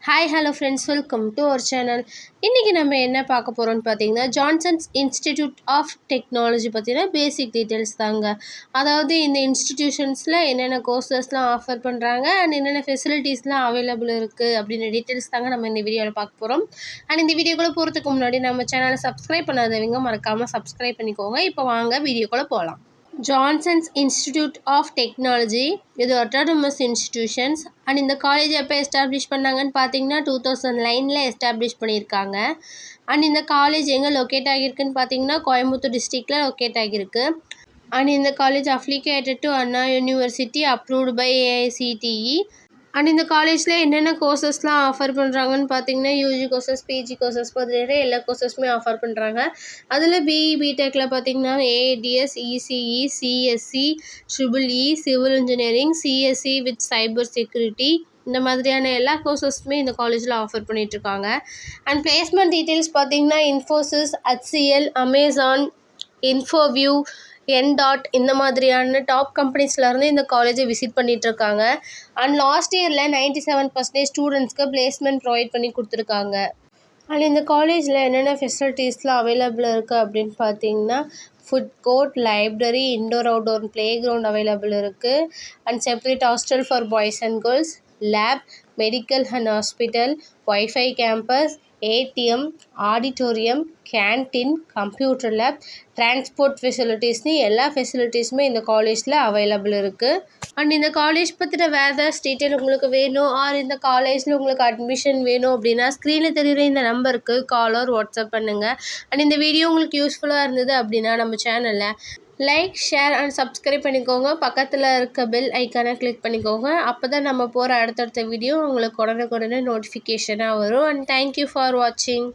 Hi hello friends, welcome to our channel. இன்றைக்கி நம்ம என்ன பார்க்க போகிறோம்னு பார்த்தீங்கன்னா, ஜான்சன்ஸ் இன்ஸ்டிடியூட் ஆஃப் டெக்னாலஜி பற்றின பேசிக் டீட்டெயில்ஸ் தாங்க. அதாவது இந்த இன்ஸ்டிடியூஷன்ஸில் என்னென்ன கோர்சஸ்லாம் ஆஃபர் பண்ணுறாங்க அண்ட் என்னென்ன ஃபெசிலிட்டிஸ்லாம் அவைலபிள் இருக்குது அப்படின்ற டீட்டெயில்ஸ் தாங்க நம்ம இந்த வீடியோவில் பார்க்க போகிறோம். அண்ட் இந்த வீடியோக்குள்ளே போகிறதுக்கு முன்னாடி நம்ம சேனலை சப்ஸ்கிரைப் பண்ணாதவங்க மறக்காமல் சப்ஸ்கிரைப் பண்ணிக்கோங்க. இப்போ வாங்க வீடியோக்குள்ளே போகலாம். ஜான்சன்ஸ் இன்ஸ்டிடியூட் ஆஃப் டெக்னாலஜி இது அட்டானமஸ் இன்ஸ்டிடியூஷன்ஸ் அண்ட் இந்த காலேஜ் எப்போ எஸ்டாப்ளிஷ் பண்ணாங்கன்னு பார்த்தீங்கன்னா 2009 எஸ்டாப்ளிஷ் பண்ணியிருக்காங்க. அண்ட் இந்த காலேஜ் எங்கே லொக்கேட் ஆகியிருக்குன்னு பார்த்தீங்கன்னா கோயம்புத்தூர் டிஸ்ட்ரிக்டில் லொக்கேட் ஆகியிருக்கு. அண்ட் இந்த college affiliated to Anna university approved by AICTE. And இந்த காலேஜில் என்னென்ன கோர்சஸ்லாம் ஆஃபர் பண்ணுறாங்கன்னு பார்த்தீங்கன்னா யூஜி கோர்சஸ், பிஜி கோர்சஸ் மாதிரி எல்லா கோர்சஸுமே ஆஃபர் பண்ணுறாங்க. அதில் பிஇ பிடெக்கில் பார்த்தீங்கன்னா AADS, ECE, CSE, EEE, civil engineering, CSE with cyber security இந்த மாதிரியான எல்லா கோர்சஸுமே இந்த காலேஜில் ஆஃபர் பண்ணிகிட்ருக்காங்க. அண்ட் பிளேஸ்மெண்ட் டீட்டெயில்ஸ் பார்த்தீங்கன்னா இன்ஃபோசிஸ், HCL, அமேசான், இன்ஃபோவியூ, என்டாட் இந்த மாதிரியான டாப் கம்பெனிஸ்லேருந்து இந்த காலேஜை விசிட் பண்ணிகிட்ருக்காங்க. அண்ட் லாஸ்ட் இயரில் 97% ஸ்டூடெண்ட்ஸ்க்கு பிளேஸ்மெண்ட் ப்ரொவைட் பண்ணி கொடுத்துருக்காங்க. அண்ட் இந்த காலேஜில் என்னென்ன ஃபெசிலிட்டிஸ்லாம் அவைலபிள் இருக்குது அப்படின்னு பார்த்தீங்கன்னா food court, library, indoor outdoor playground available இருக்குது. And separate hostel for boys and girls, lab, medical and hospital, wifi campus, ATM, auditorium, canteen, computer lab, transport ஃபெசிலிட்டிஸ்னு எல்லா ஃபெசிலிட்டிஸுமே இந்த காலேஜில் அவைலபிள் இருக்குது. அண்ட் இந்த காலேஜ் பற்றின வேறு ஏதாவது டீட்டெயில் உங்களுக்கு வேணும் ஆர் இந்த காலேஜில் உங்களுக்கு அட்மிஷன் வேணும் அப்படின்னா ஸ்க்ரீனில் தெரியுற இந்த நம்பருக்கு கால் ஆர் வாட்ஸ்அப் பண்ணுங்கள். அண்ட் இந்த வீடியோ உங்களுக்கு யூஸ்ஃபுல்லாக இருந்தது அப்படின்னா நம்ம சேனலில் லைக், ஷேர் அண்ட் சப்ஸ்கிரைப் பண்ணிக்கோங்க. பக்கத்தில் இருக்க பெல் ஐக்கானை கிளிக் பண்ணிக்கோங்க. அப்போ தான் நம்ம போகிற அடுத்தடுத்த வீடியோ உங்களுக்கு உடனுக்குடனே நோட்டிஃபிகேஷனாக வரும். அண்ட் தேங்க்யூ ஃபார் வாட்சிங்.